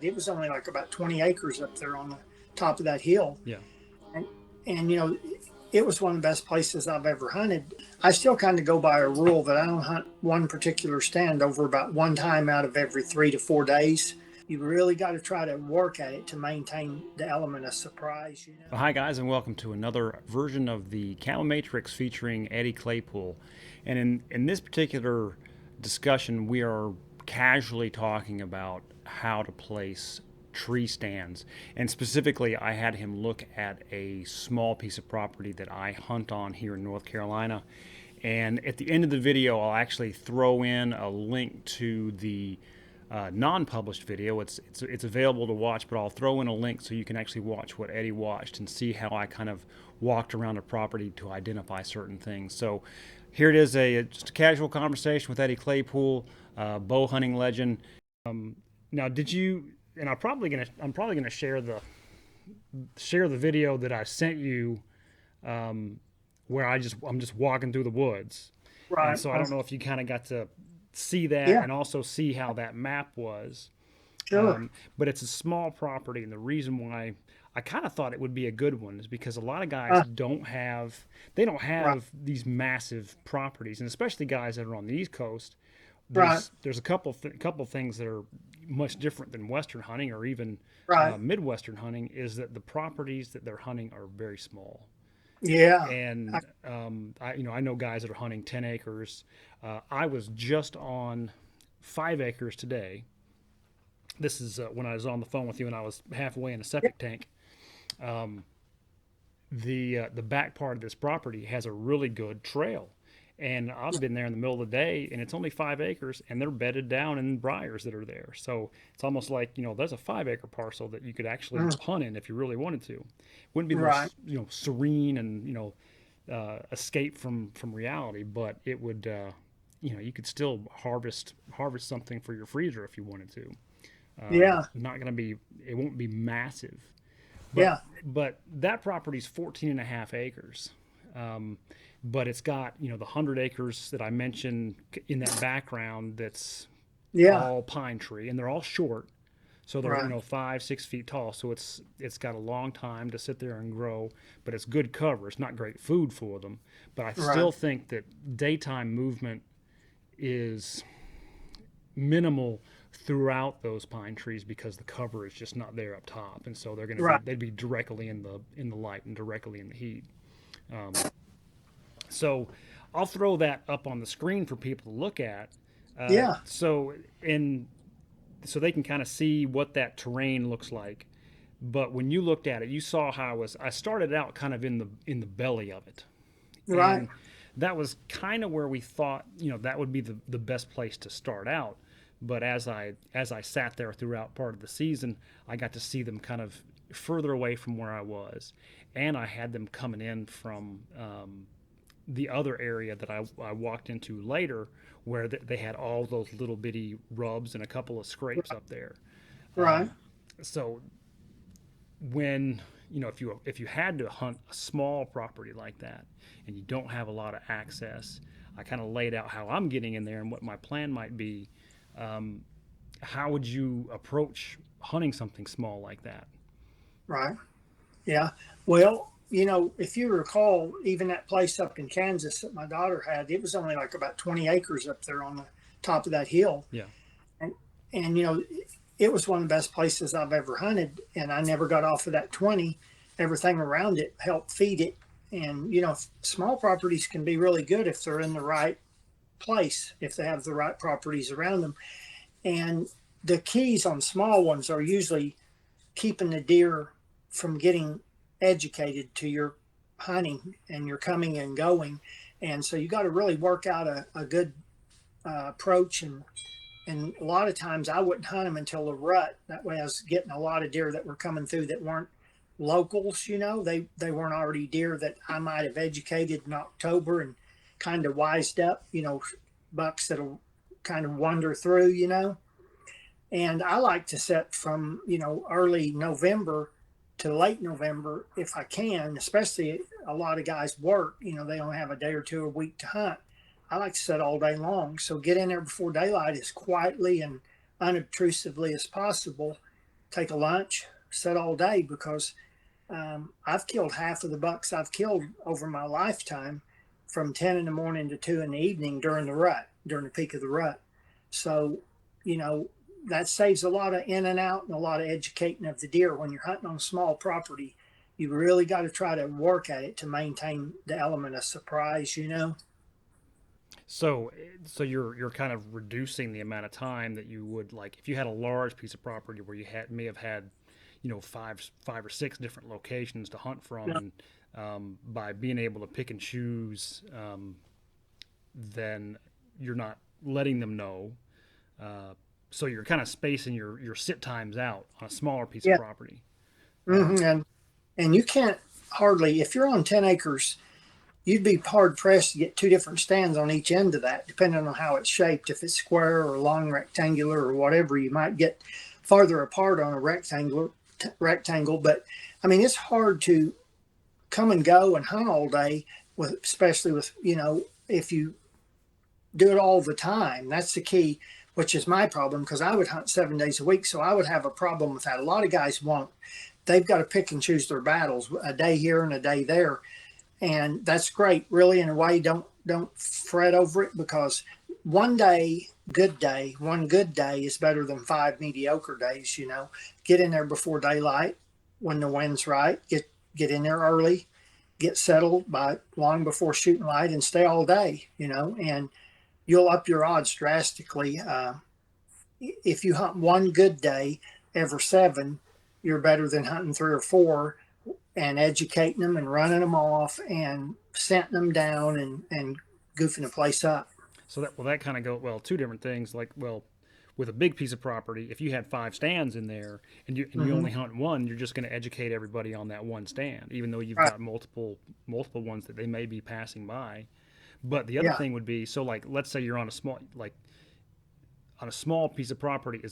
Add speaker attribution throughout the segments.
Speaker 1: It was only like about 20 acres up there on the top of that hill.
Speaker 2: Yeah.
Speaker 1: And, and it was one of the best places I've ever hunted. I still kind of go by a rule that I don't hunt one particular stand over about one time out of every 3 to 4 days. You really got to try to work at it to maintain the element of surprise.
Speaker 2: Well, hi, guys, and welcome to another version of the Camo Matrix featuring Eddie Claypool. And in this particular discussion, we are casually talking about how to place tree stands. And specifically, I had him look at a small piece of property that I hunt on here in North Carolina. And at the end of the video, I'll actually throw in a link to the non-published video. It's available to watch, but I'll throw in a link so you can actually watch what Eddie watched and see how I kind of walked around a property to identify certain things. So here it is, just a casual conversation with Eddie Claypool, bow hunting legend. Now, did you? And I'm probably gonna share the video that I sent you, where I'm just walking through the woods, and
Speaker 1: Right.
Speaker 2: so I don't know if you kind of got to see that
Speaker 1: Yeah,
Speaker 2: and also see how that map was.
Speaker 1: sure.
Speaker 2: But it's a small property, and the reason why I kind of thought it would be a good one is because a lot of guys
Speaker 1: Uh,
Speaker 2: don't
Speaker 1: right,
Speaker 2: have these massive properties, and especially guys that are on the East Coast.
Speaker 1: right,
Speaker 2: There's a couple things that are much different than Western hunting or even
Speaker 1: right.
Speaker 2: Midwestern hunting, is that the properties that they're hunting are very small.
Speaker 1: Yeah. I,
Speaker 2: And I know guys that are hunting 10 acres. I was just on 5 acres today. This is when I was on the phone with you and I was halfway in a
Speaker 1: yeah,
Speaker 2: septic tank. The back part of this property has a really good trail, and I've been there in the middle of the day, and it's only 5 acres, and they're bedded down in briars that are there. So it's almost like, there's a 5 acre parcel that you could actually
Speaker 1: mm,
Speaker 2: hunt in if you really wanted to. Wouldn't be the
Speaker 1: right,
Speaker 2: most serene and escape from reality, but it would you could still harvest something for your freezer if you wanted to.
Speaker 1: yeah,
Speaker 2: Not going to be It won't be massive, but
Speaker 1: yeah,
Speaker 2: that property's 14 and a half acres. But it's got the 100 acres that I mentioned in that background. That's
Speaker 1: yeah,
Speaker 2: all pine tree, and they're all short, so they're
Speaker 1: right,
Speaker 2: 5-6 feet tall. So it's got a long time to sit there and grow, but it's good cover. It's not great food for them, but I
Speaker 1: right,
Speaker 2: still think that daytime movement is minimal throughout those pine trees because the cover is just not there up top, and so
Speaker 1: right.
Speaker 2: they'd be directly in the light and directly in the heat. So I'll throw that up on the screen for people to look at. Uh,
Speaker 1: Yeah,
Speaker 2: so in so they can kind of see what that terrain looks like. But when you looked at it, you saw how I started out kind of in the belly of it,
Speaker 1: right,
Speaker 2: and that was kind of where we thought that would be the best place to start out. But as I sat there throughout part of the season, I got to see them kind of further away from where I was, and I had them coming in from the other area that I walked into later, where they had all those little bitty rubs and a couple of scrapes up there.
Speaker 1: right,
Speaker 2: So when if you had to hunt a small property like that and you don't have a lot of access, I kind of laid out how I'm getting in there and what my plan might be. How would you approach hunting something small like that?
Speaker 1: right. Yeah. Well, if you recall, even that place up in Kansas that my daughter had, it was only like about 20 acres up there on the top of that hill.
Speaker 2: Yeah.
Speaker 1: And, and it was one of the best places I've ever hunted. And I never got off of that 20. Everything around it helped feed it. And, small properties can be really good if they're in the right place, if they have the right properties around them. And the keys on small ones are usually keeping the deer from getting educated to your hunting and your coming and going. And so you got to really work out a good approach. And a lot of times I wouldn't hunt them until the rut. That way I was getting a lot of deer that were coming through that weren't locals. They weren't already deer that I might have educated in October and kind of wised up, bucks that'll kind of wander through. And I like to set from, early November to late November if I can, especially a lot of guys work, they only have a day or two a week to hunt. I like to set all day long. So get in there before daylight as quietly and unobtrusively as possible. take a lunch, sit all day, because I've killed half of the bucks I've killed over my lifetime from 10 in the morning to 2 in the evening during the rut, during the peak of the rut. So, you know, that saves a lot of in and out and a lot of educating of the deer. When you're hunting on a small property, you really got to try to work at it to maintain the element of surprise, you know?
Speaker 2: So, so you're kind of reducing the amount of time that you would like if you had a large piece of property where you had may have had, you know, five or six different locations to hunt from,
Speaker 1: Yeah.
Speaker 2: and by being able to pick and choose, then you're not letting them know. So you're kind of spacing your sit times out on a smaller piece of
Speaker 1: Yeah.
Speaker 2: property. Um,
Speaker 1: Hmm. And you can't hardly, if you're on 10 acres, you'd be hard pressed to get two different stands on each end of that, depending on how it's shaped. If it's square or long rectangular or whatever, you might get farther apart on a rectangle. But I mean, it's hard to come and go and hunt all day with, especially with, you know, if you do it all the time. That's the key, which is my problem, because I would hunt 7 days a week. So I would have a problem with that. A lot of guys won't. They've got to pick and choose their battles, a day here and a day there. And that's great. Really, in a way, don't fret over it, because one day, one good day is better than five mediocre days, you know. Get in there before daylight when the wind's right. Get in there early, get settled by long before shooting light, and stay all day, you know, and you'll up your odds drastically. If you hunt one good day every seven, you're better than hunting three or four and educating them and running them off and scenting them down and goofing the place up.
Speaker 2: so that well, that kind of go well. Two different things. Like well, with a big piece of property, if you had five stands in there and you
Speaker 1: Mm-hmm.
Speaker 2: only hunt one, you're just going to educate everybody on that one stand, even though you've
Speaker 1: Right.
Speaker 2: got multiple ones that they may be passing by. But the other
Speaker 1: Yeah.
Speaker 2: thing would be so like let's say you're on a small piece of property,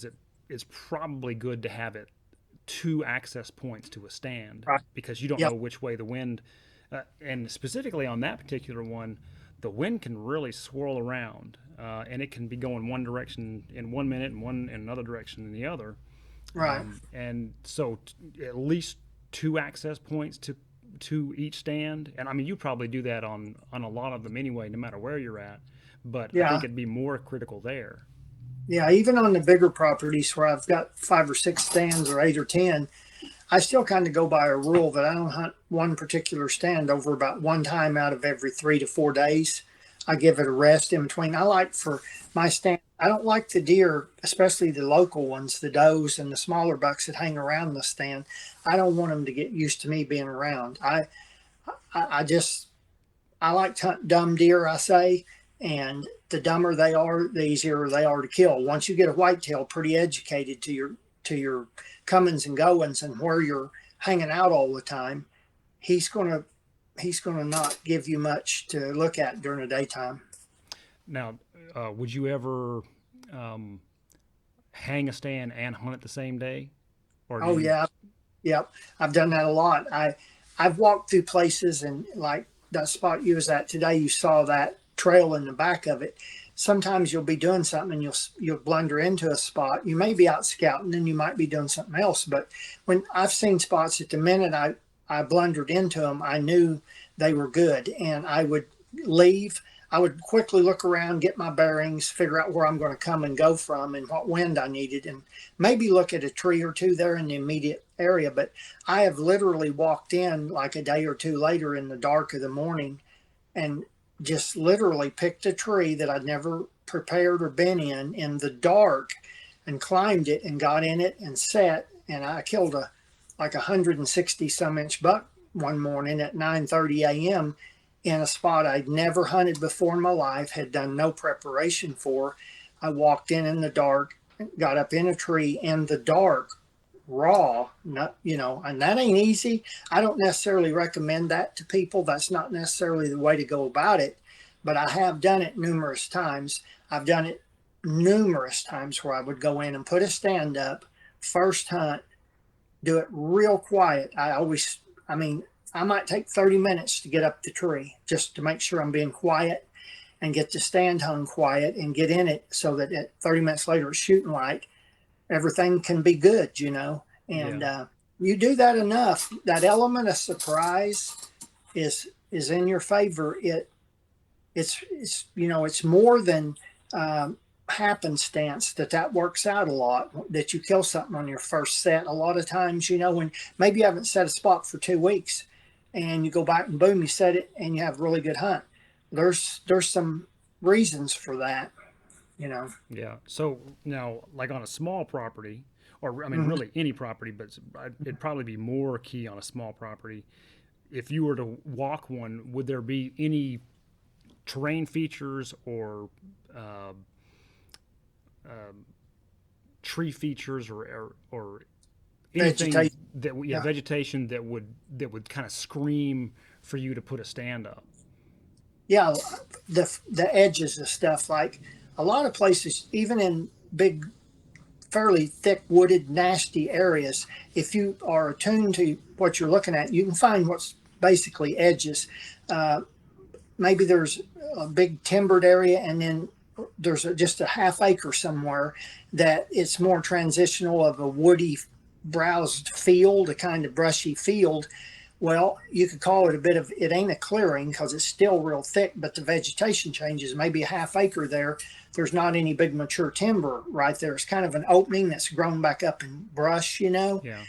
Speaker 2: it's probably good to have it two access points to a stand
Speaker 1: Right.
Speaker 2: because you don't
Speaker 1: Yep.
Speaker 2: know which way the wind, and specifically on that particular one, the wind can really swirl around, and it can be going one direction in 1 minute and one in another direction in the other.
Speaker 1: Right.
Speaker 2: And so at least two access points to each stand. And I mean, you probably do that on a lot of them anyway, no matter where you're at. But I think
Speaker 1: Yeah.
Speaker 2: it'd be more critical there.
Speaker 1: Yeah. Even on the bigger properties where I've got five or six stands or eight or 10, I still kind of go by a rule that I don't hunt one particular stand over about one time out of every 3 to 4 days. I give it a rest in between. I like for my stand, I don't like the deer, especially the local ones, the does and the smaller bucks that hang around the stand. I don't want them to get used to me being around. I just, I like to hunt dumb deer, I say, and the dumber they are, the easier they are to kill. Once you get a whitetail pretty educated to your comings and goings and where you're hanging out all the time, he's gonna he's gonna not give you much to look at during the daytime.
Speaker 2: Now, would you ever um, hang a stand and hunt it the same day, or do
Speaker 1: Oh
Speaker 2: you?
Speaker 1: yeah, yep. I've done that a lot. I've walked through places, and like that spot you was at today, you saw that trail in the back of it. Sometimes you'll be doing something and you'll blunder into a spot. You may be out scouting and you might be doing something else. But when I've seen spots at the minute I blundered into them, I knew they were good, and I would leave. I would quickly look around, get my bearings, figure out where I'm going to come and go from and what wind I needed, and maybe look at a tree or two there in the immediate area. But I have literally walked in like a day or two later in the dark of the morning and just literally picked a tree that I'd never prepared or been in the dark, and climbed it and got in it and sat. And I killed a like 160 some inch buck one morning at 9:30 a.m. in a spot I'd never hunted before in my life, had done no preparation for. I walked in the dark, got up in a tree in the dark, raw, not, you know, and that ain't easy. I don't necessarily recommend that to people. That's not necessarily the way to go about it, but I have done it numerous times. I've done it numerous times where I would go in and put a stand up, first hunt, do it real quiet. I mean, I might take 30 minutes to get up the tree just to make sure I'm being quiet and get the stand hung quiet and get in it so that at 30 minutes later it's shooting light, everything can be good, you know. And
Speaker 2: Yeah.
Speaker 1: you do that enough, that element of surprise is in your favor. It's it's more than happenstance that works out a lot, that you kill something on your first set. A lot of times, when maybe you haven't set a spot for 2 weeks and you go back and boom, you set it and you have a really good hunt. There's some reasons for that.
Speaker 2: Yeah. So now, like on a small property, or I mean,
Speaker 1: Mhm.
Speaker 2: really any property, but it'd probably be more key on a small property. If you were to walk one, would there be any terrain features or uh, tree features or anything
Speaker 1: Vegetation.
Speaker 2: that yeah,
Speaker 1: Yeah.
Speaker 2: vegetation that would kind of scream for you to put a stand up?
Speaker 1: Yeah, the edges of stuff, like a lot of places, even in big, fairly thick wooded nasty areas, if you are attuned to what you're looking at, you can find what's basically edges. uh, Maybe there's a big timbered area, and then there's just a half acre somewhere that it's more transitional of a woody browsed field, a kind of brushy field. Well, you could call it a bit of, it ain't a clearing because it's still real thick, but the vegetation changes. Maybe a half acre there, there's not any big mature timber right there. It's kind of an opening that's grown back up in brush.
Speaker 2: Yeah.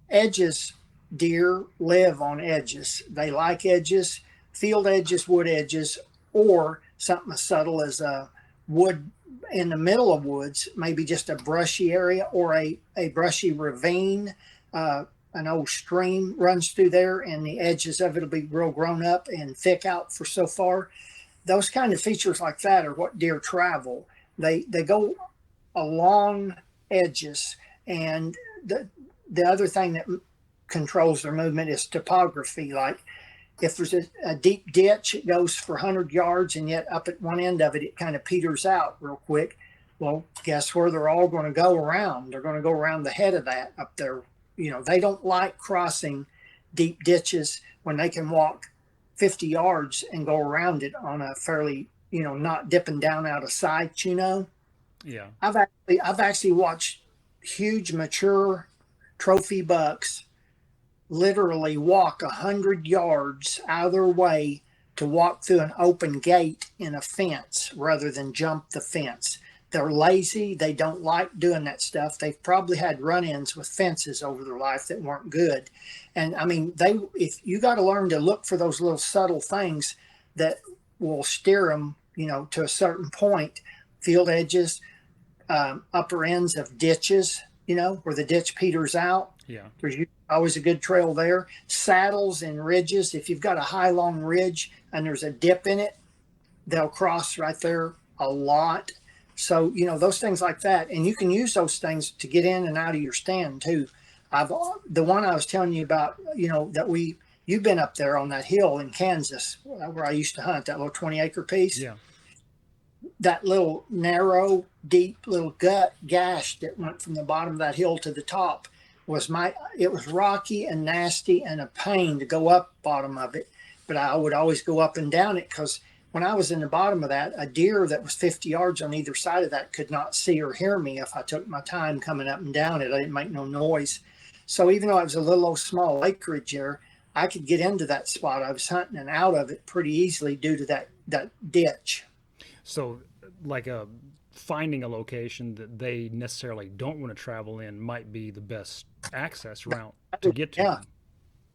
Speaker 1: Edges, deer live on edges. They like edges, field edges, wood edges, or something as subtle as a wood in the middle of woods, maybe just a brushy area or a brushy ravine. An old stream runs through there, and the edges of it will be real grown up and thick out for so far. Those kind of features like that are what deer travel. They go along edges, and the other thing that controls their movement is topography. Like if there's a deep ditch, it goes for 100 yards, and yet up at one end of it, it kind of peters out real quick. Well, guess where they're all going to go around? They're going to go around the head of that up there. They don't like crossing deep ditches when they can walk 50 yards and go around it on a fairly, not dipping down out of sight.
Speaker 2: Yeah.
Speaker 1: I've actually watched huge mature trophy bucks literally walk 100 yards out of their way to walk through an open gate in a fence rather than jump the fence. They're lazy. They don't like doing that stuff. They've probably had run-ins with fences over their life that weren't good. And I mean, if you got to learn to look for those little subtle things that will steer them, to a certain point. Field edges, upper ends of ditches, where the ditch peters out.
Speaker 2: Yeah.
Speaker 1: There's always a good trail there. Saddles and ridges. If you've got a high, long ridge and there's a dip in it, they'll cross right there a lot. So, those things like that. And you can use those things to get in and out of your stand too. The one I was telling you about, you've been up there on that hill in Kansas where I used to hunt, that little 20-acre piece.
Speaker 2: Yeah.
Speaker 1: That little narrow, deep little gut gash that went from the bottom of that hill to the top it was rocky and nasty and a pain to go up bottom of it. But I would always go up and down it, because when I was in the bottom of that, a deer that was 50 yards on either side of that could not see or hear me if I took my time coming up and down it. I didn't make no noise. So even though it was a little old small acreage there, I could get into that spot I was hunting and out of it pretty easily due to that ditch.
Speaker 2: So, like finding a location that they necessarily don't want to travel in might be the best access route to get to
Speaker 1: Yeah,
Speaker 2: them.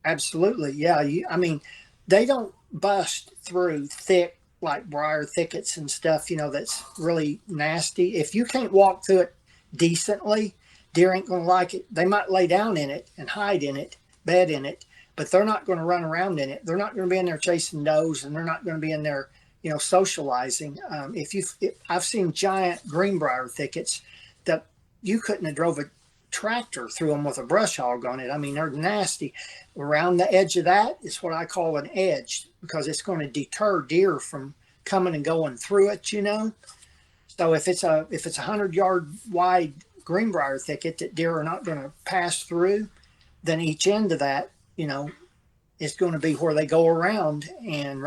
Speaker 1: absolutely. Yeah, I mean, they don't bust through thick, like briar thickets and stuff, that's really nasty. If you can't walk through it decently, deer ain't going to like it. They might lay down in it and hide in it, bed in it, but they're not going to run around in it. They're not going to be in there chasing does, and they're not going to be in there, socializing. I've seen giant greenbrier thickets that you couldn't have drove a tractor through them with a brush hog on it. I mean, they're nasty. Around the edge of that is what I call an edge, because it's going to deter deer from coming and going through it. So if it's a 100-yard wide greenbrier thicket that deer are not going to pass through, then each end of that, is going to be where they go around and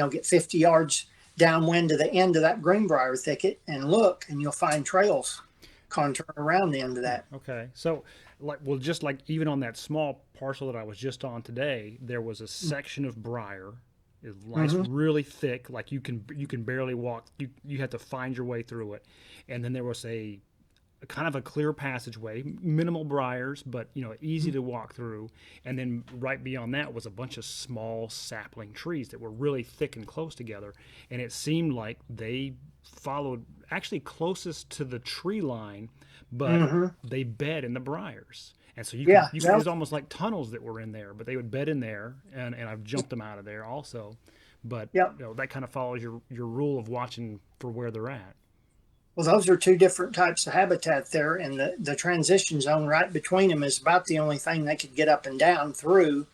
Speaker 1: get 50 yards downwind to the end of that greenbrier thicket and look, and you'll find trails contour around the end of that.
Speaker 2: Okay. So like, well, just like even on that small parcel that I was just on today, there was a section of briar. It's nice,
Speaker 1: Mm-hmm.
Speaker 2: really thick, like you can barely walk. You had to find your way through it, and then there was a kind of a clear passageway, minimal briars, but easy to walk through. And then right beyond that was a bunch of small sapling trees that were really thick and close together. And it seemed like they followed actually closest to the tree line, but
Speaker 1: Mm-hmm.
Speaker 2: they bed in the briars. And so
Speaker 1: Yeah.
Speaker 2: you could, it
Speaker 1: Well,
Speaker 2: was almost like tunnels that were in there, but they would bed in there, and I've jumped them out of there also. But
Speaker 1: yep.
Speaker 2: that kind of follows your rule of watching for where they're at.
Speaker 1: Well, those are two different types of habitat there, and the transition zone right between them is about the only thing they could get up and down through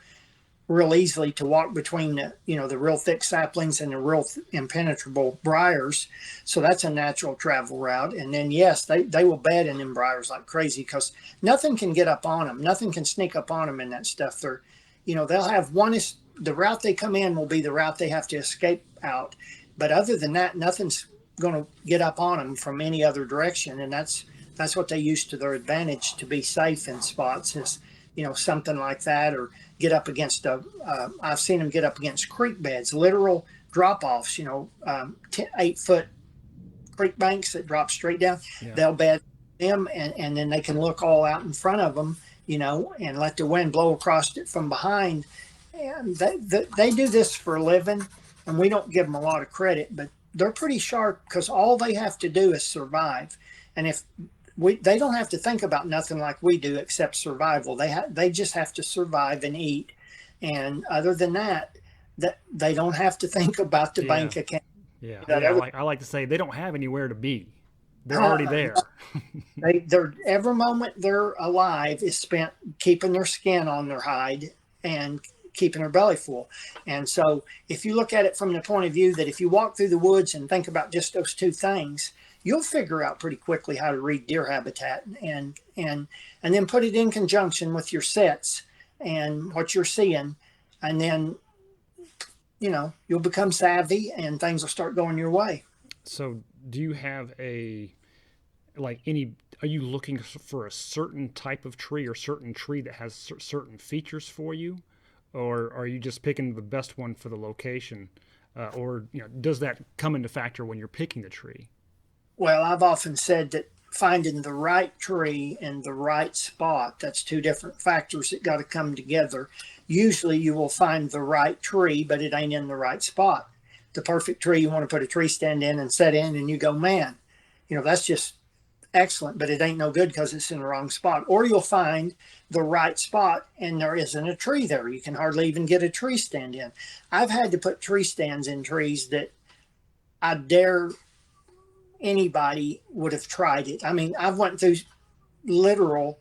Speaker 1: real easily to walk between the real thick saplings and the real impenetrable briars. So that's a natural travel route. And then yes, they will bed in them briars like crazy because nothing can get up on them. Nothing can sneak up on them in that stuff. They'll have one is the route they come in will be the route they have to escape out. But other than that, nothing's going to get up on them from any other direction. And that's what they use to their advantage to be safe in spots is, something like that, or get up against I've seen them get up against creek beds, literal drop offs, 8-foot creek banks that drop straight down.
Speaker 2: Yeah.
Speaker 1: They'll bed them and then they can look all out in front of them, and let the wind blow across it from behind. And they do this for a living, and we don't give them a lot of credit, but they're pretty sharp because all they have to do is survive. And if they don't have to think about nothing like we do except survival. They just have to survive and eat. And other than that they don't have to think about the
Speaker 2: Yeah.
Speaker 1: bank account.
Speaker 2: Yeah.
Speaker 1: That
Speaker 2: Yeah.
Speaker 1: other,
Speaker 2: I like to say they don't have anywhere to be. They're already there.
Speaker 1: they're every moment they're alive is spent keeping their skin on their hide and keeping their belly full. And so if you look at it from the point of view that if you walk through the woods and think about just those two things, you'll figure out pretty quickly how to read deer habitat and then put it in conjunction with your sets and what you're seeing. And then, you'll become savvy and things will start going your way.
Speaker 2: So, do you have are you looking for a certain type of tree or certain tree that has certain features for you? Or are you just picking the best one for the location? Or does that come into factor when you're picking the tree?
Speaker 1: Well, I've often said that finding the right tree in the right spot, that's two different factors that got to come together. Usually you will find the right tree, but it ain't in the right spot. The perfect tree you want to put a tree stand in and set in, and you go, man, that's just excellent, but it ain't no good because it's in the wrong spot. Or you'll find the right spot and there isn't a tree there. You can hardly even get a tree stand in. I've had to put tree stands in trees that I dare anybody would have tried it. I mean, I've went through literal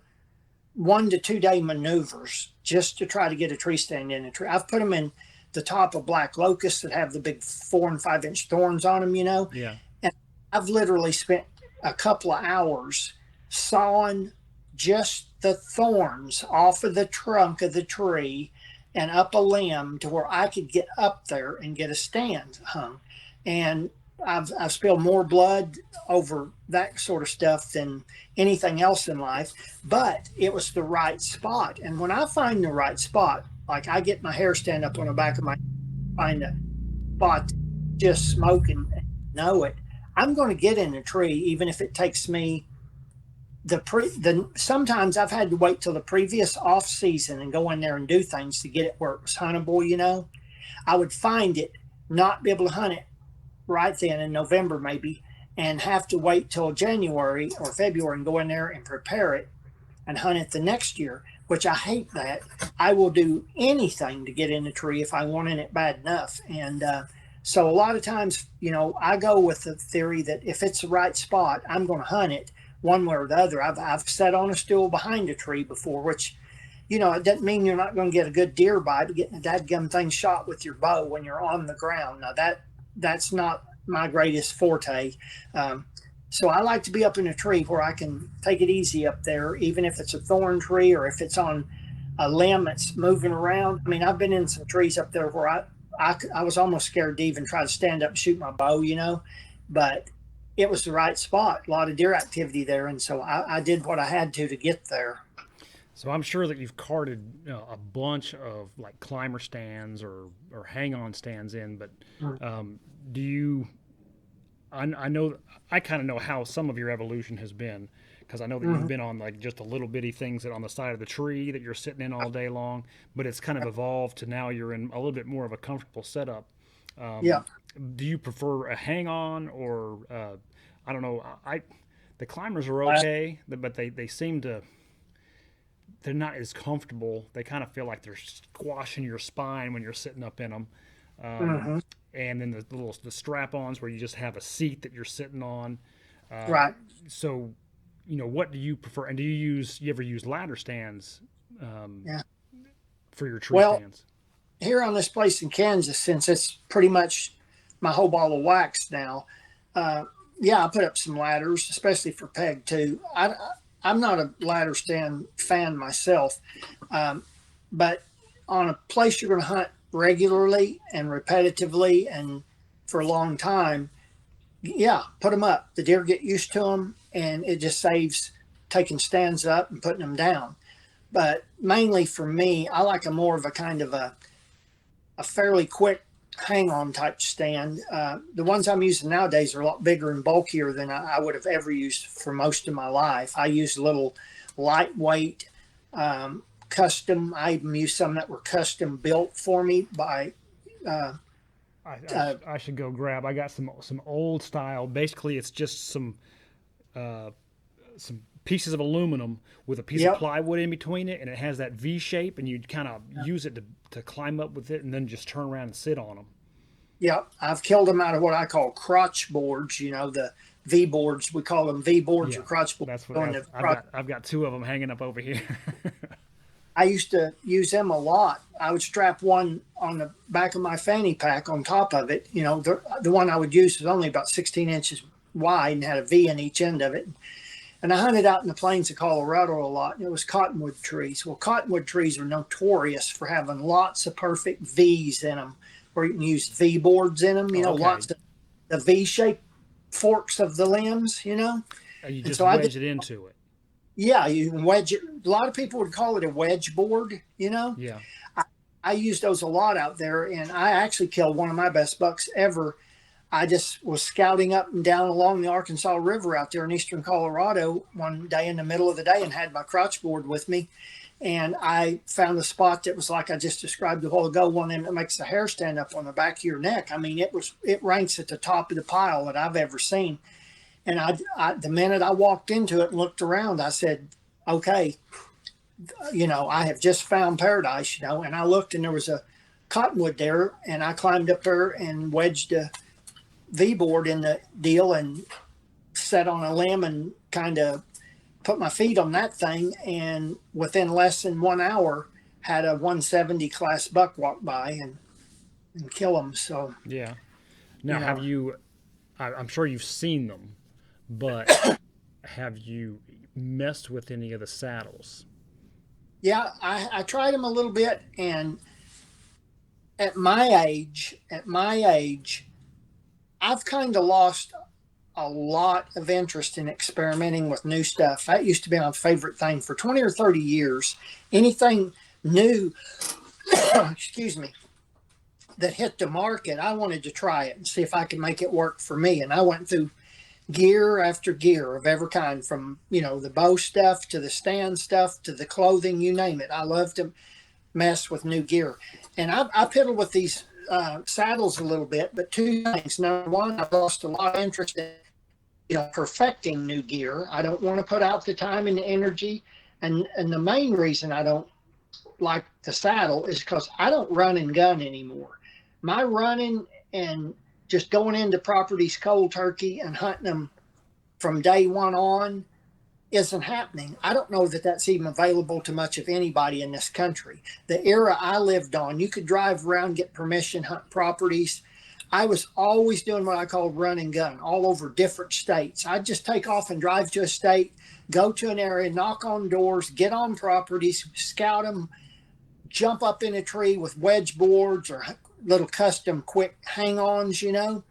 Speaker 1: 1 to 2 day maneuvers just to try to get a tree stand in a tree. I've put them in the top of black locusts that have the big 4 and 5 inch thorns on them,
Speaker 2: Yeah.
Speaker 1: and I've literally spent a couple of hours sawing just the thorns off of the trunk of the tree and up a limb to where I could get up there and get a stand hung. And I've spilled more blood over that sort of stuff than anything else in life, but it was the right spot. And when I find the right spot, like I get my hair stand up on the back of my, find a spot just smoking, know it, I'm going to get in a tree, even if it takes me sometimes I've had to wait till the previous off season and go in there and do things to get it where it was huntable. I would find it, not be able to hunt it right then in November maybe, and have to wait till January or February and go in there and prepare it and hunt it the next year, which I hate that. I will do anything to get in a tree if I want in it bad enough. And so a lot of times, I go with the theory that if it's the right spot, I'm going to hunt it one way or the other. I've sat on a stool behind a tree before, which, it doesn't mean you're not going to get a good deer bite, but getting a dadgum thing shot with your bow when you're on the ground. Now that's not my greatest forte. So I like to be up in a tree where I can take it easy up there, even if it's a thorn tree or if it's on a limb that's moving around. I mean, I've been in some trees up there where I was almost scared to even try to stand up and shoot my bow, but it was the right spot. A lot of deer activity there. And so I did what I had to get there.
Speaker 2: So I'm sure that you've carted a bunch of like climber stands or hang on stands in, but
Speaker 1: Mm.
Speaker 2: do you? I know I kind of know how some of your evolution has been because I know that you've
Speaker 1: Mhm.
Speaker 2: been on like just the little bitty things that on the side of the tree that you're sitting in all day long, but it's kind of evolved to now you're in a little bit more of a comfortable setup.
Speaker 1: Yeah.
Speaker 2: Um, do you prefer a hang on or I don't know? The climbers are okay, but they seem to they're not as comfortable. They kind of feel like they're squashing your spine when you're sitting up in them. Um,
Speaker 1: Hmm.
Speaker 2: and then the strap-ons where you just have a seat that you're sitting on. Uh,
Speaker 1: Right.
Speaker 2: so, what do you prefer? And do you ever use ladder stands um,
Speaker 1: Yeah.
Speaker 2: for your tree
Speaker 1: Well,
Speaker 2: stands?
Speaker 1: here on this place in Kansas, since it's pretty much my whole ball of wax now, uh, yeah, I put up some ladders, especially for peg too. I'm not a ladder stand fan myself, um, but on a place you're going to hunt regularly and repetitively and for a long time, yeah, put them up. The deer get used to them, and it just saves taking stands up and putting them down. But mainly for me, I like a more of a kind of a fairly quick hang on type stand. The ones I'm using nowadays are a lot bigger and bulkier than I would have ever used for most of my life. I use little lightweight, custom. I even used some that were custom built for me by. Uh, uh,
Speaker 2: I should go grab. I got some old style. Basically, it's just uh, some pieces of aluminum with a piece of
Speaker 1: yep.
Speaker 2: plywood in between it, and it has that V shape, and you kind of use it to climb up with it, and then just turn around and sit on them.
Speaker 1: Yep. I've killed them out of what I call crotch boards. The V boards. We call them V boards or
Speaker 2: Yeah,
Speaker 1: crotch boards.
Speaker 2: that's what
Speaker 1: Going
Speaker 2: that's,
Speaker 1: to crotch.
Speaker 2: I've got two of them hanging up over here.
Speaker 1: I used to use them a lot. I would strap one on the back of my fanny pack on top of it. The one I would use was only about 16 inches wide and had a V in each end of it. And I hunted out in the plains of Colorado a lot, and it was cottonwood trees. Well, cottonwood trees are notorious for having lots of perfect V's in them, where you can use V boards in them,
Speaker 2: Oh, okay.
Speaker 1: lots of the V shaped forks of the limbs.
Speaker 2: And you
Speaker 1: And
Speaker 2: just
Speaker 1: so I did,
Speaker 2: wedge it into it.
Speaker 1: yeah, you can wedge it. A lot of people would call it a wedge board.
Speaker 2: Yeah.
Speaker 1: I, I use those a lot out there, and I actually killed one of my best bucks ever. I just was scouting up and down along the Arkansas River out there in eastern Colorado one day in the middle of the day and had my crotch board with me. And I found a spot that was like I just described a while ago, one of them that makes the hair stand up on the back of your neck. I mean, it ranks at the top of the pile that I've ever seen. And the minute I walked into it and looked around, I said, okay, I have just found paradise. And I looked and there was a cottonwood there, and I climbed up there and wedged a V board in the deal and sat on a limb and kind of put my feet on that thing. And within less than 1 hour, had a 170 class buck walk by and kill him. So,
Speaker 2: Yeah.
Speaker 1: you
Speaker 2: Now, have
Speaker 1: know,
Speaker 2: you? I'm sure you've seen them, but have you messed with any of the saddles?
Speaker 1: yeah, I tried him a little bit. And at my age, I've kind of lost a lot of interest in experimenting with new stuff. That used to be my favorite thing for 20 or 30 years. Anything new, excuse me, that hit the market, I wanted to try it and see if I could make it work for me. And I went through gear after gear of every kind, from, the bow stuff to the stand stuff to the clothing, you name it. I love to mess with new gear. And I piddle with these saddles a little bit, but two things. Number one, I've lost a lot of interest in perfecting new gear. I don't want to put out the time and the energy. And the main reason I don't like the saddle is because I don't run and gun anymore. My running and just going into properties cold turkey and hunting them from day one on isn't happening. I don't know that that's even available to much of anybody in this country. The era I lived on, you could drive around, get permission, hunt properties. I was always doing what I call run and gun all over different states. I'd just take off and drive to a state, go to an area, knock on doors, get on properties, scout them, jump up in a tree with wedge boards or little custom quick hang-ons. And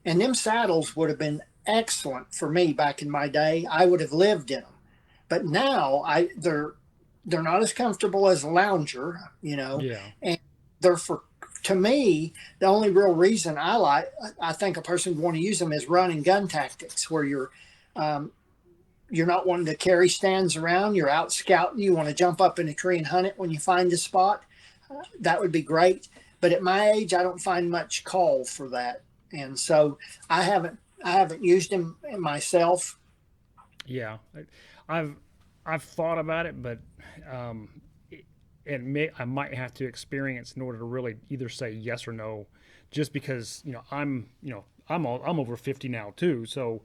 Speaker 1: them saddles would have been excellent for me back in my day. I would have lived in them. But now they're they're not as comfortable as a lounger, you know,
Speaker 2: Yeah.
Speaker 1: and they're for, to me, the only real reason I think a person would want to use them is run and gun tactics, where um, you're not wanting to carry stands around. You're out scouting. You want to jump up in a tree and hunt it when you find a spot. That would be great. But at my age, I don't find much call for that, and so I haven't used them myself.
Speaker 2: Yeah. I've I've thought about it, but um, I might have to experience in order to really either say yes or no. Just because I'm over 50 now too, so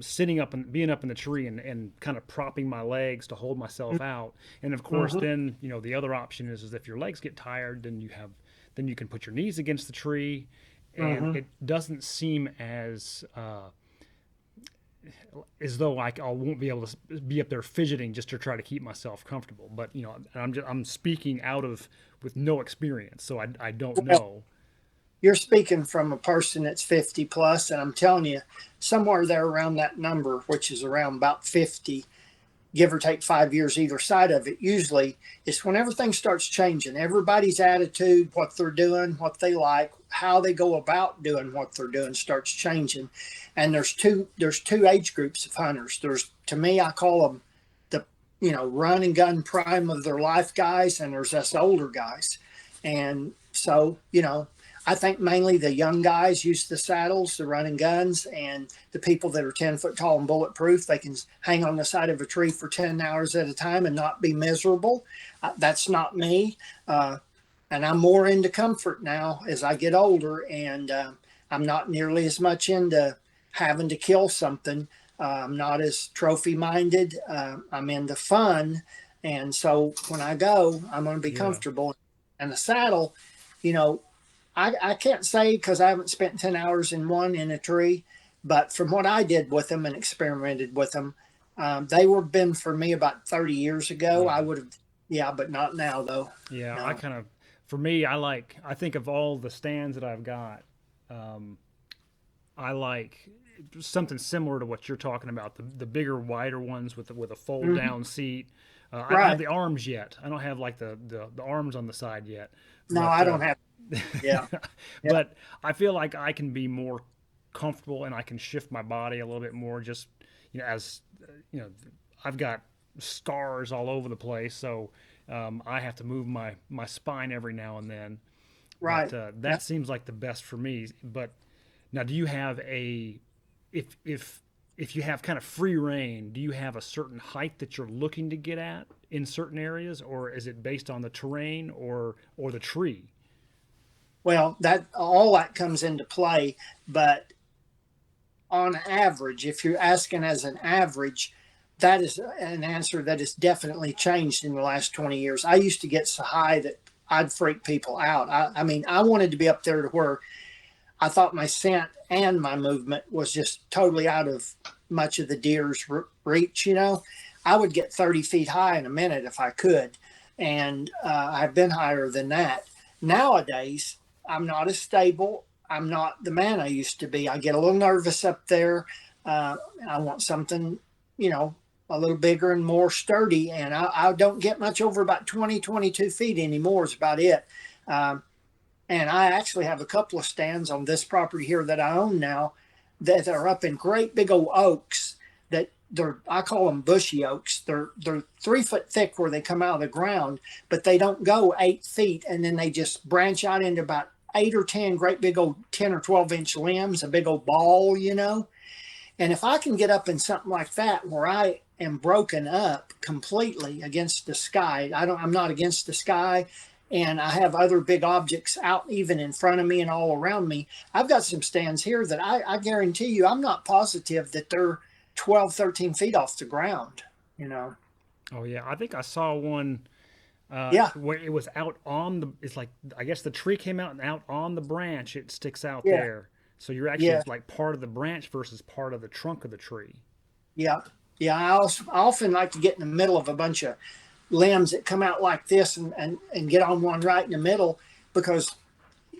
Speaker 2: sitting up and being up in the tree and kind of propping my legs to hold myself out, and of course
Speaker 1: Mm-hmm.
Speaker 2: then the other option is if your legs get tired, then you can put your knees against the tree, and
Speaker 1: Mm-hmm.
Speaker 2: it doesn't seem as though I won't be able to be up there fidgeting just to try to keep myself comfortable. But I'm speaking out of with no experience, so I don't
Speaker 1: Well,
Speaker 2: know.
Speaker 1: you're speaking from a person that's 50 plus, and I'm telling you, somewhere there around that number, which is around about 50, give or take 5 years either side of it, usually it's when everything starts changing. Everybody's attitude, what they're doing, what they like, how they go about doing what they're doing starts changing. And there's two age groups of hunters. There's, to me, I call them the, run and gun prime of their life guys, and there's us older guys. And so, I think mainly the young guys use the saddles, the running guns, and the people that are 10 foot tall and bulletproof, they can hang on the side of a tree for 10 hours at a time and not be miserable. That's not me. Uh, and I'm more into comfort now as I get older, and I'm not nearly as much into having to kill something. I'm not as trophy minded. I'm into fun. And so when I go, I'm going to be
Speaker 2: Yeah.
Speaker 1: comfortable. And the saddle, you know, I can't say because I haven't spent 10 hours in one in a tree, but from what I did with them and experimented with them, they were been for me about 30 years ago.
Speaker 2: Yeah.
Speaker 1: I would have, yeah, but not now though.
Speaker 2: Yeah,
Speaker 1: No.
Speaker 2: for me, I think of all the stands that I've got, um, I like something similar to what you're talking about, the bigger, wider ones with a fold
Speaker 1: Hmm.
Speaker 2: down seat. I don't have
Speaker 1: Right.
Speaker 2: the arms yet. I don't have like the arms on the side yet,
Speaker 1: No,
Speaker 2: but
Speaker 1: I don't have, yeah. Yeah.
Speaker 2: but I feel like I can be more comfortable and I can shift my body a little bit more. Just as you know, I've got scars all over the place, so I have to move my spine every now and then. But
Speaker 1: Right. Yeah.
Speaker 2: that seems like the best for me. But now, do you have a if if you have kind of free reign, do you have a certain height that you're looking to get at in certain areas, or is it based on the terrain or the tree?
Speaker 1: Well, that all that comes into play, but on average, if you're asking as an average, that is an answer that has definitely changed in the last 20 years. I used to get so high that I'd freak people out. I mean, I wanted to be up there to where I thought my scent and my movement was just totally out of much of the deer's reach. I would get 30 feet high in a minute if I could. And I've been higher than that. Nowadays, I'm not as stable. I'm not the man I used to be. I get a little nervous up there. Uh, I want something, you know, a little bigger and more sturdy. And I don't get much over about 20, 22 feet anymore, is about it. Um, and I actually have a couple of stands on this property here that I own now that are up in great big old oaks that I call them bushy oaks. They're 3 foot thick where they come out of the ground, but they don't go 8 feet, and then they just branch out into about 8 or 10 great big old 10 or 12 inch limbs, a big old ball. And if I can get up in something like that where I am broken up completely against the sky, I'm not against the sky, and I have other big objects out even in front of me and all around me. I've got some stands here that I guarantee you I'm not positive that they're 12, 13 feet off the ground, you know.
Speaker 2: Oh yeah, I think I saw one
Speaker 1: Yeah,
Speaker 2: where it was out on the. It's like I guess the tree came out and out on the branch. It sticks out
Speaker 1: yeah,
Speaker 2: there, so you're actually
Speaker 1: yeah,
Speaker 2: it's like part of the branch versus part of the trunk of the tree.
Speaker 1: yeah. Yeah, I often like to get in the middle of a bunch of limbs that come out like this and get on one right in the middle because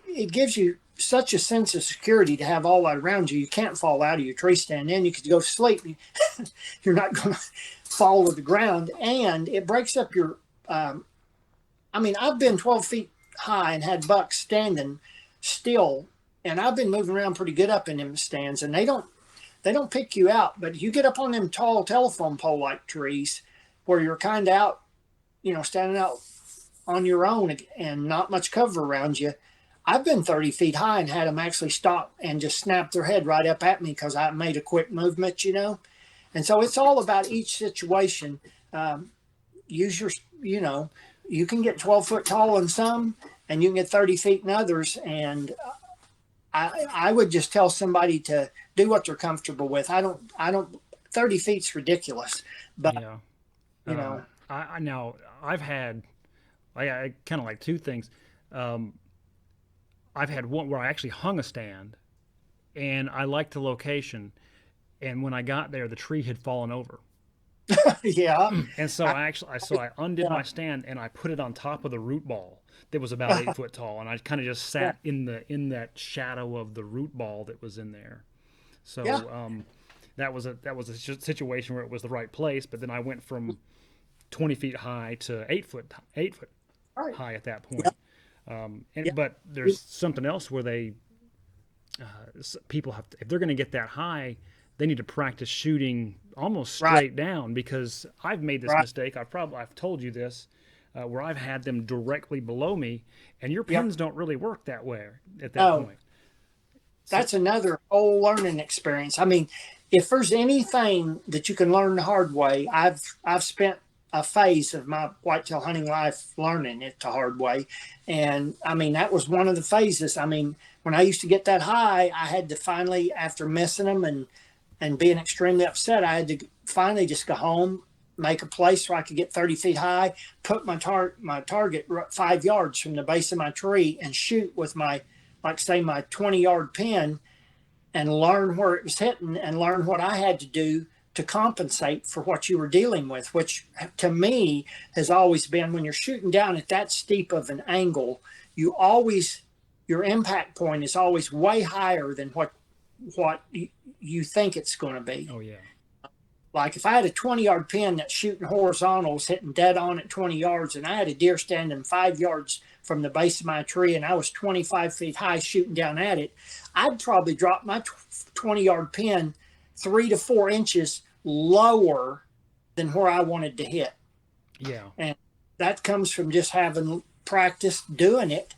Speaker 1: it gives you such a sense of security to have all that around you. You can't fall out of your tree stand. Then you could go to sleep. You're not going to fall to the ground, and it breaks up your. I mean, I've been 12 feet high and had bucks standing still, and I've been moving around pretty good up in them stands, and they don't pick you out, but you get up on them tall telephone pole like trees where you're kind of out, standing out on your own and not much cover around you. I've been 30 feet high and had them actually stop and just snap their head right up at me because I made a quick movement. And so it's all about each situation. Use your, you can get 12 foot tall in some and you can get 30 feet in others. And I would just tell somebody to do what they're comfortable with. I don't, 30 feet's ridiculous, but
Speaker 2: Yeah.
Speaker 1: you know,
Speaker 2: I now I've had I kind of like two things. I've had one where I actually hung a stand, and I liked the location. And when I got there, the tree had fallen over,
Speaker 1: yeah,
Speaker 2: and so
Speaker 1: I,
Speaker 2: I undid
Speaker 1: yeah,
Speaker 2: my stand and I put it on top of the root ball that was about 8 foot tall, and I kind of just
Speaker 1: yeah,
Speaker 2: sat in that shadow of the root ball that was in there.
Speaker 1: yeah,
Speaker 2: So that was a situation where it was the right place, but then I went from 20 feet high to 8 foot
Speaker 1: all right,
Speaker 2: high at that
Speaker 1: yeah,
Speaker 2: point.
Speaker 1: yeah,
Speaker 2: But there's something else where people have to, if they're going to get that high, they need to practice shooting almost
Speaker 1: right,
Speaker 2: straight down, because I've made this
Speaker 1: right,
Speaker 2: mistake. I've told you this, where I've had them directly below me, and your
Speaker 1: yep.
Speaker 2: pins don't really work that way at that
Speaker 1: No,
Speaker 2: point. So
Speaker 1: that's another whole learning experience. I mean, if there's anything that you can learn the hard way, I've spent a phase of my whitetail hunting life learning it the hard way, and I mean that was one of the phases. I mean, when I used to get that high, I had to finally, after missing them and being extremely upset, I had to finally just go home, make a place where I could get 30 feet high, put my target 5 yards from the base of my tree, and shoot with my, like say, my 20-yard pin, and learn where it was hitting and learn what I had to do to compensate for what you were dealing with, which to me has always been, when you're shooting down at that steep of an angle, you always, your impact point is always way higher than what you think it's going to be.
Speaker 2: oh yeah,
Speaker 1: Like if I had a 20-yard pin that's shooting horizontals, hitting dead on at 20 yards, and I had a deer standing 5 yards from the base of my tree, and I was 25 feet high shooting down at it, I'd probably drop my 20-yard pin 3 to 4 inches lower than where I wanted to hit.
Speaker 2: yeah,
Speaker 1: And that comes from just having practice doing it.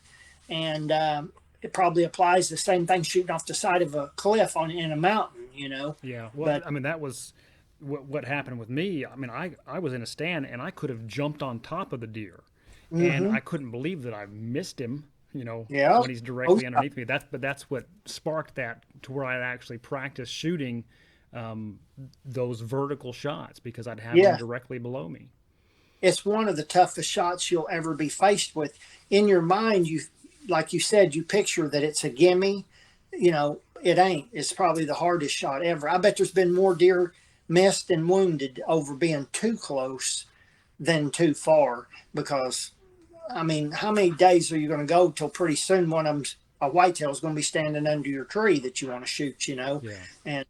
Speaker 1: And it probably applies the same thing shooting off the side of a cliff in a mountain.
Speaker 2: yeah. Well,
Speaker 1: But
Speaker 2: I mean, that was what happened with me. I mean, I was in a stand and I could have jumped on top of the deer, and
Speaker 1: mm-hmm,
Speaker 2: I couldn't believe that I missed him.
Speaker 1: yeah.
Speaker 2: When he's
Speaker 1: Oh,
Speaker 2: directly
Speaker 1: yeah.
Speaker 2: underneath me. That's what sparked that to where I actually practiced shooting um, those vertical shots, because I'd have them
Speaker 1: Yeah.
Speaker 2: directly below me.
Speaker 1: It's one of the toughest shots you'll ever be faced with. In your mind, like you said, you picture that it's a gimme. It ain't. It's probably the hardest shot ever. I bet there's been more deer missed and wounded over being too close than too far. Because, I mean, how many days are you going to go till pretty soon one of them's a whitetail is going to be standing under your tree that you want to shoot?
Speaker 2: Yeah,
Speaker 1: And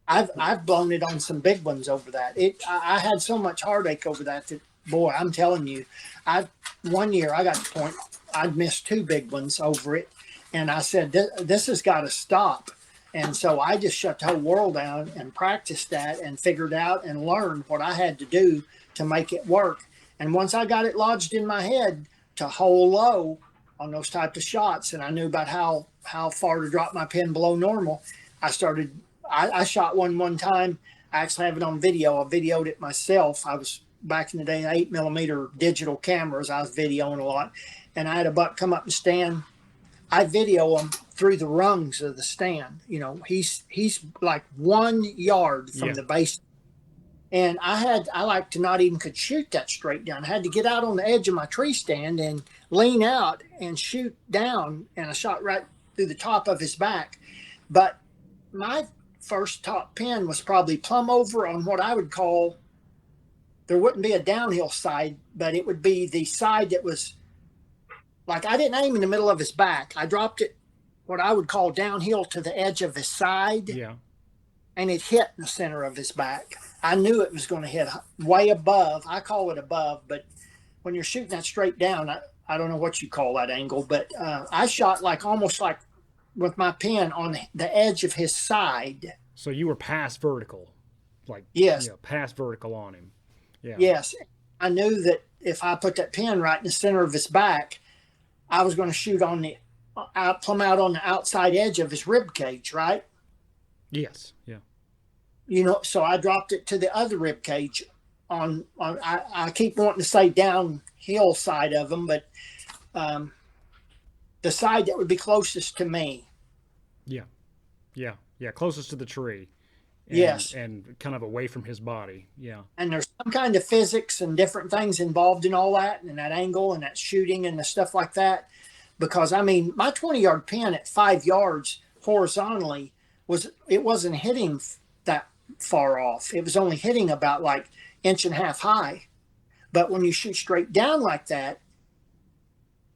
Speaker 1: I've blown it on some big ones over that. I had so much heartache over that boy, I'm telling you, I one year I got to the point I'd missed two big ones over it, and I said this has got to stop. And so I just shut the whole world down and practiced that and figured out and learned what I had to do to make it work. And once I got it lodged in my head to hold low on those types of shots, and I knew about how far to drop my pin below normal, I started. I shot one time. I actually have it on video. I videoed it myself. I was back in the day, 8mm digital cameras. I was videoing a lot, and I had a buck come up and stand. I video him through the rungs of the stand. He's like 1 yard from
Speaker 2: yeah,
Speaker 1: the base, and I like to not even could shoot that straight down. I had to get out on the edge of my tree stand and lean out and shoot down, and I shot right through the top of his back. But my first top pin was probably plumb over on what I would call, there wouldn't be a downhill side, but it would be the side that was like, I didn't aim in the middle of his back. I dropped it what I would call downhill to the edge of his side.
Speaker 2: yeah.
Speaker 1: and it hit the center of his back. I knew it was going to hit way above. I call it above, but when you're shooting that straight down, I don't know what you call that angle, but I shot like almost like with my pin on the edge of his side.
Speaker 2: So you were past vertical, like,
Speaker 1: Yes,
Speaker 2: past vertical on him. Yeah.
Speaker 1: yes. I knew that if I put that pin right in the center of his back, I was going to shoot on the plumb out on the outside edge of his rib cage, right?
Speaker 2: Yes. Yeah.
Speaker 1: So I dropped it to the other rib cage I keep wanting to say downhill side of him, but um, the side that would be closest to me.
Speaker 2: Yeah. Yeah. Yeah. Closest to the tree,
Speaker 1: Yes.
Speaker 2: and kind of away from his body. Yeah.
Speaker 1: And there's some kind of physics and different things involved in all that, and that angle and that shooting and the stuff like that. Because I mean, my 20-yard pin at 5 yards horizontally wasn't hitting that far off. It was only hitting about like inch and a half high. But when you shoot straight down like that,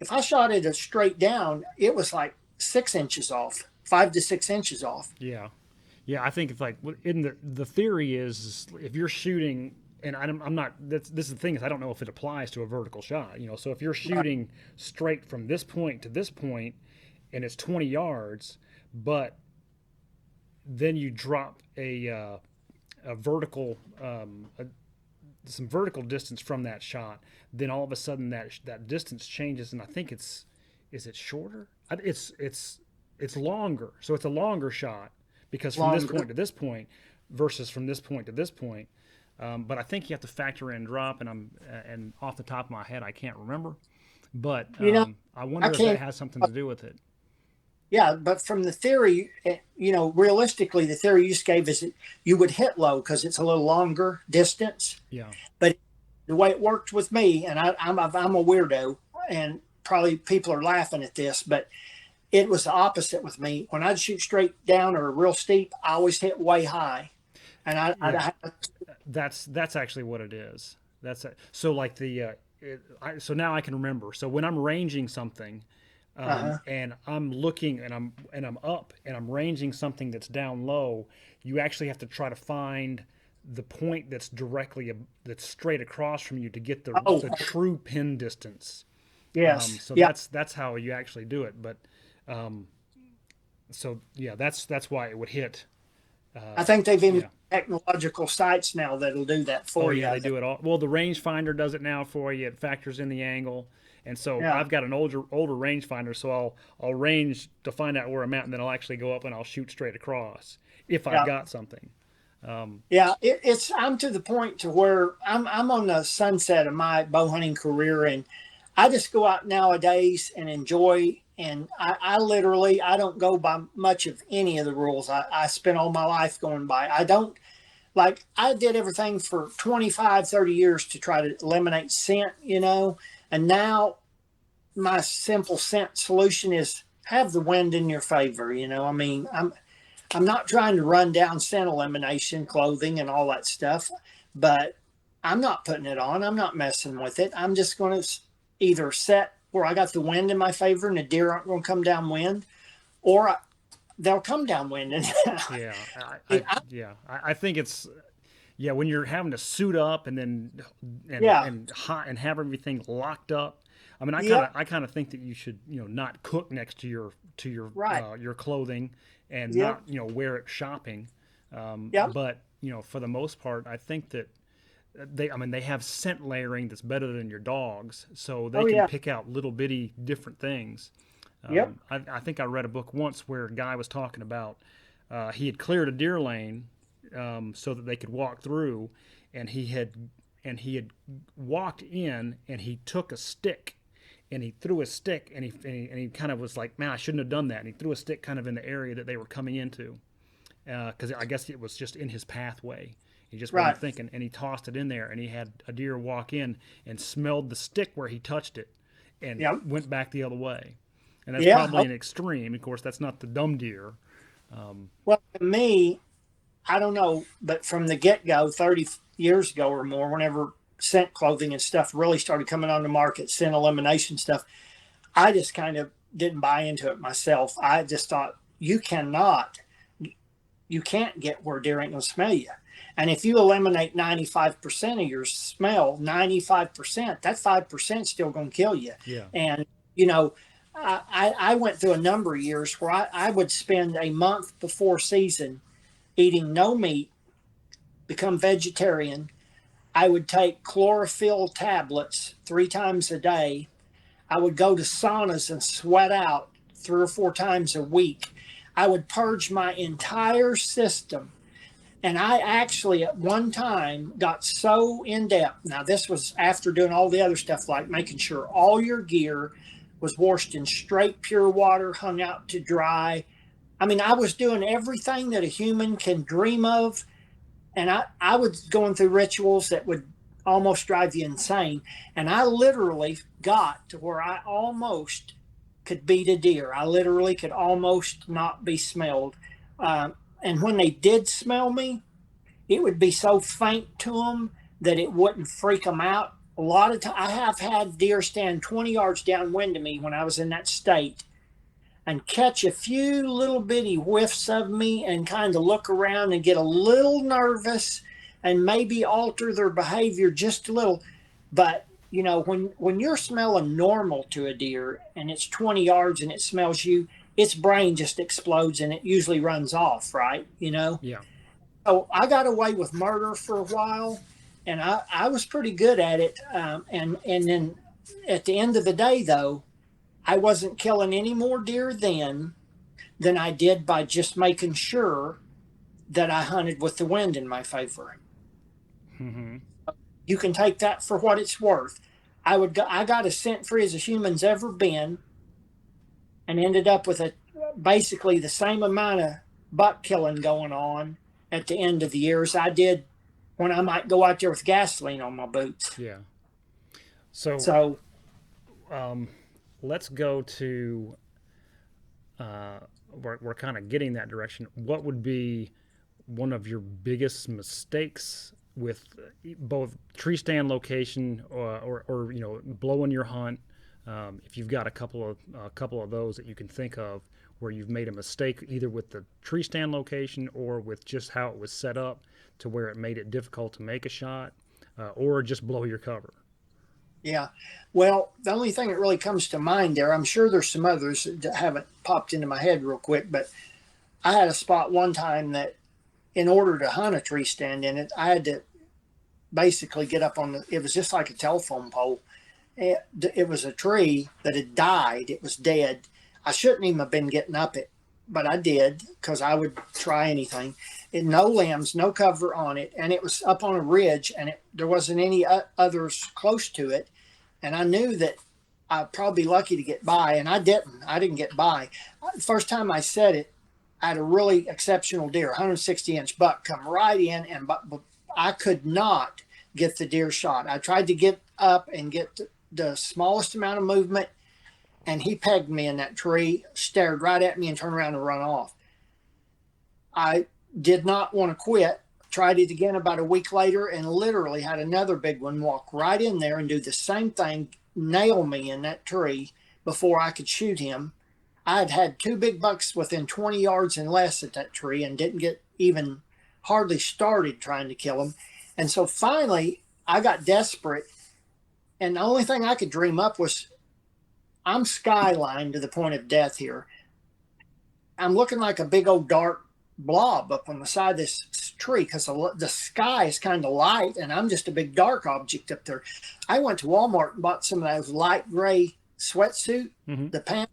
Speaker 1: if I shot it straight down, it was like 6 inches off, 5 to 6 inches off.
Speaker 2: Yeah. Yeah. I think it's like in the theory is if you're shooting, and I'm not. This is the thing is I don't know if it applies to a vertical shot. So if you're shooting straight from this point to this point, and it's 20 yards, but then you drop a vertical some vertical distance from that shot, then all of a sudden that distance changes, and I think is it shorter? It's longer, so it's a longer shot because from this point to this point versus from this point to this point. But I think you have to factor in drop, and off the top of my head I can't remember, but I wonder if that has something to do with it.
Speaker 1: Yeah, but from the theory, realistically, the theory you just gave is that you would hit low because it's a little longer distance.
Speaker 2: Yeah.
Speaker 1: But the way it worked with me, and I'm a weirdo, and probably people are laughing at this, but it was the opposite with me. When I'd shoot straight down or real steep, I always hit way high, and
Speaker 2: that's actually what it is. So like so now I can remember. So when I'm ranging something. And I'm looking and I'm up and I'm ranging something that's down low, you actually have to try to find the point that's straight across from you to get the true pin distance.
Speaker 1: Yes.
Speaker 2: So that's how you actually do it. But so yeah, that's why it would hit.
Speaker 1: I think they've even technological sites now that'll do that for you.
Speaker 2: Yeah, they do it all. Well, the rangefinder does it now for you. It factors in the angle. And so I've got an older rangefinder, so I'll range to find out where I'm at, and then I'll actually go up and I'll shoot straight across if I've got something.
Speaker 1: I'm to the point to where I'm on the sunset of my bow hunting career, and I just go out nowadays and enjoy. And I literally don't go by much of any of the rules. I spent all my life going by. I don't I did everything for 25, 30 years to try to eliminate scent, and now my simple scent solution is have the wind in your favor. I mean, I'm not trying to run down scent elimination clothing and all that stuff, but I'm not putting it on. I'm not messing with it. I'm just going to either set where I got the wind in my favor and the deer aren't going to come downwind, or they'll come downwind.
Speaker 2: I think it's when you're having to suit up and hot and have everything locked up. I mean, I kind of think that you should not cook next to your clothing and not wear it shopping. But for the most part, I think that they have scent layering that's better than your dogs, so they can pick out little bitty different things. I think I read a book once where a guy was talking about he had cleared a deer lane so that they could walk through, and he had walked in and he took a stick and he threw a stick and he kind of was like, man, I shouldn't have done that, and he threw a stick kind of in the area that they were coming into because I guess it was just in his pathway. He just wasn't thinking, and he tossed it in there, and he had a deer walk in and smelled the stick where he touched it and went back the other way. And that's probably an extreme. Of course, that's not the dumb deer.
Speaker 1: Well, to me, I don't know, but from the get-go, 30 years ago or more, whenever scent clothing and stuff really started coming on the market, scent elimination stuff, I just kind of didn't buy into it myself. I just thought, you cannot you can't get where deer ain't gonna smell you. And if you eliminate 95% of your smell, 95%, that 5% still gonna kill you.
Speaker 2: Yeah.
Speaker 1: And you know, I went through a number of years where I would spend a month before season eating no meat, become vegetarian. I would take chlorophyll tablets 3 times a day. I would go to saunas and sweat out 3 or 4 times a week. I would purge my entire system. And I actually, at one time, got so in depth. Now, this was after doing all the other stuff, like making sure all your gear was washed in straight, pure water, hung out to dry. I mean, I was doing everything that a human can dream of. And I was going through rituals that would almost drive you insane. And I literally got to where I almost could beat a deer. I literally could almost not be smelled. And when they did smell me, it would be so faint to them that it wouldn't freak them out. A lot of times, I have had deer stand 20 yards downwind of me when I was in that state and catch a few little bitty whiffs of me and kind of look around and get a little nervous and maybe alter their behavior just a little. But you know, when you're smelling normal to a deer and it's 20 yards and it smells you, its brain just explodes and it usually runs off, right? You know?
Speaker 2: Yeah.
Speaker 1: So I got away with murder for a while, and I was pretty good at it. And then at the end of the day, though, I wasn't killing any more deer then than I did by just making sure that I hunted with the wind in my favor.
Speaker 2: Mm-hmm.
Speaker 1: You can take that for what it's worth. I got as scent free as a human's ever been, and ended up with basically the same amount of buck killing going on at the end of the year as I did when I might go out there with gasoline on my boots.
Speaker 2: Yeah. So
Speaker 1: So
Speaker 2: let's go to we're kind of getting that direction. What would be one of your biggest mistakes with both tree stand location or you know, blowing your hunt? If you've got a couple of those that you can think of where you've made a mistake either with the tree stand location or with just how it was set up to where it made it difficult to make a shot, or just blow your cover.
Speaker 1: yeah, well, the only thing that really comes to mind there, I'm sure there's some others that haven't popped into my head real quick, but I had a spot one time that in order to hunt a tree stand in it, I had to basically get up on it was just like a telephone pole. It was a tree that had died. It was dead. I shouldn't even have been getting up it, but I did because I would try anything. No limbs, no cover on it, and it was up on a ridge, and there wasn't any others close to it. And I knew that I'd probably be lucky to get by, and I didn't. I didn't get by. First time I set it, I had a really exceptional deer, 160-inch buck, come right in, and but I could not get the deer shot. I tried to get up and get the smallest amount of movement, and he pegged me in that tree, stared right at me, and turned around and run off. I did not want to quit. Tried it again about a week later, and literally had another big one walk right in there and do the same thing, nail me in that tree before I could shoot him. I had had 2 big bucks within 20 yards and less at that tree and didn't get even hardly started trying to kill him. And so finally, I got desperate. And the only thing I could dream up was I'm skylined to the point of death here. I'm looking like a big old dark blob up on the side of this tree because the sky is kind of light and I'm just a big dark object up there. I went to Walmart and bought some of those light gray sweatsuit, the pants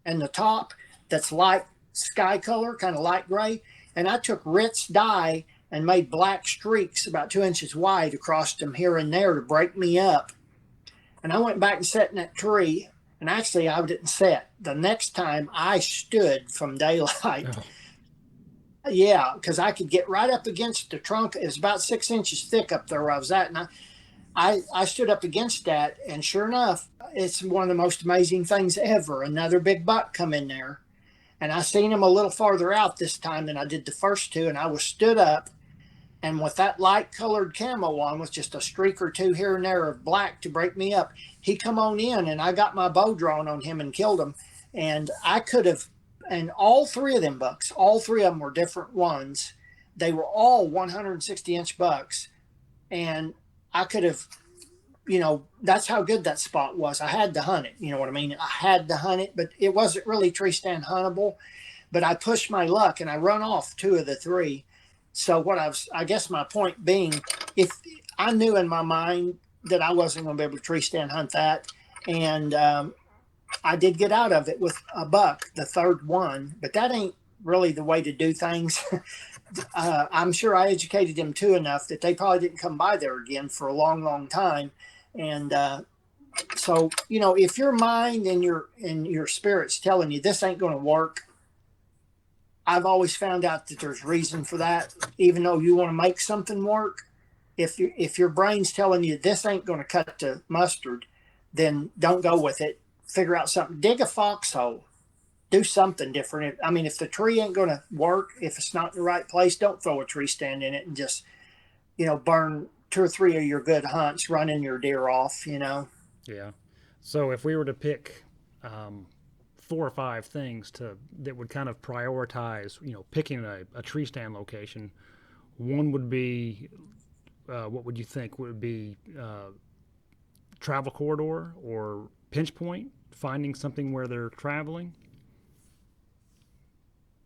Speaker 1: and the top that's light sky color, kind of light gray. And I took Ritz dye and made black streaks about 2 inches wide across them here and there to break me up. And I went back and sat in that tree. And actually, I didn't set. The next time I stood from daylight. Oh. Yeah, because I could get right up against the trunk. It was about 6 inches thick up there where I was at. And I stood up against that. And sure enough, it's one of the most amazing things ever. Another big buck come in there. And I seen him a little farther out this time than I did the first two. And I was stood up. And with that light colored camo on with just a streak or two here and there of black to break me up, he come on in and I got my bow drawn on him and killed him. And I could have And all three of them bucks, all three of them were different ones. They were all 160-inch bucks. And I could have, that's how good that spot was. I had to hunt it. You know what I mean? I had to hunt it, but it wasn't really tree stand huntable. But I pushed my luck and I run off two of the three. So I guess my point being, if I knew in my mind that I wasn't going to be able to tree stand hunt that, and I did get out of it with a buck, the third one, but that ain't really the way to do things. I'm sure I educated them too enough that they probably didn't come by there again for a long, long time. And so, if your mind and your spirit's telling you this ain't going to work, I've always found out that there's reason for that. Even though you want to make something work, if your brain's telling you this ain't going to cut the mustard, then don't go with it. Figure out something. Dig a foxhole. Do something different. I mean, if the tree ain't going to work, if it's not in the right place, don't throw a tree stand in it and just, burn two or three of your good hunts, running your deer off.
Speaker 2: Yeah. So if we were to pick 4 or 5 things that would kind of prioritize, picking a tree stand location, one would be, what would you think would be travel corridor or pinch point, finding something where they're traveling?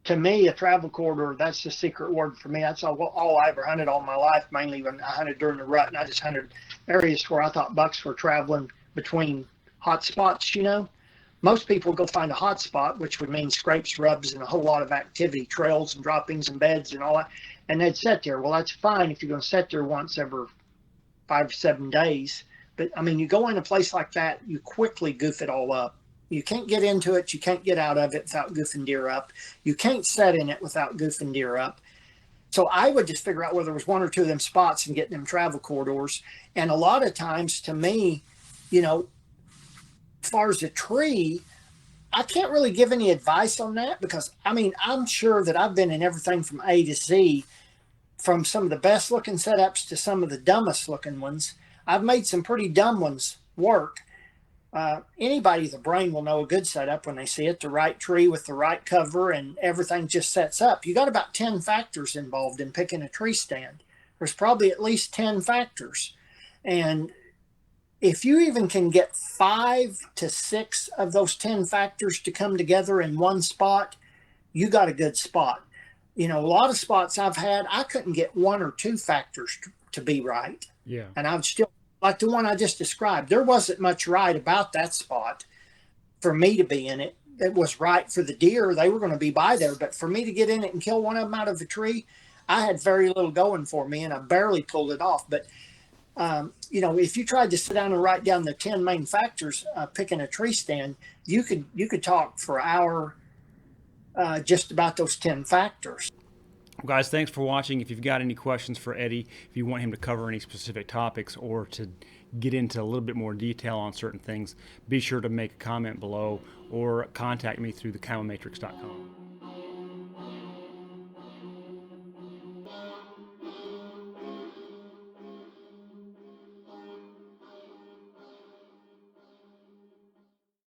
Speaker 1: To me, a travel corridor, that's the secret word for me. That's all I ever hunted all my life, mainly when I hunted during the rut. And I just hunted areas where I thought bucks were traveling between hot spots, Most people go find a hot spot, which would mean scrapes, rubs, and a whole lot of activity, trails and droppings and beds and all that. And they'd sit there. Well, that's fine if you're going to sit there once every 5 or 7 days. But, I mean, you go in a place like that, you quickly goof it all up. You can't get into it. You can't get out of it without goofing deer up. You can't set in it without goofing deer up. So I would just figure out where there was 1 or 2 of them spots and get them travel corridors. And a lot of times, to me, as far as a tree, I can't really give any advice on that because, I mean, I'm sure that I've been in everything from A to Z, from some of the best looking setups to some of the dumbest looking ones. I've made some pretty dumb ones work. Anybody with a brain will know a good setup when they see it, the right tree with the right cover and everything just sets up. You got about 10 factors involved in picking a tree stand. There's probably at least 10 factors. And if you even can get 5 to 6 of those 10 factors to come together in one spot, you got a good spot. A lot of spots I've had, I couldn't get 1 or 2 factors to be right.
Speaker 2: Yeah.
Speaker 1: And I would still, like the one I just described, there wasn't much right about that spot for me to be in it. It was right for the deer. They were going to be by there. But for me to get in it and kill one of them out of the tree, I had very little going for me, and I barely pulled it off. But, if you tried to sit down and write down the 10 main factors picking a tree stand, you could talk for an hour just about those 10 factors.
Speaker 2: Well, guys, thanks for watching. If you've got any questions for Eddie, if you want him to cover any specific topics or to get into a little bit more detail on certain things, be sure to make a comment below or contact me through the camomatrix.com.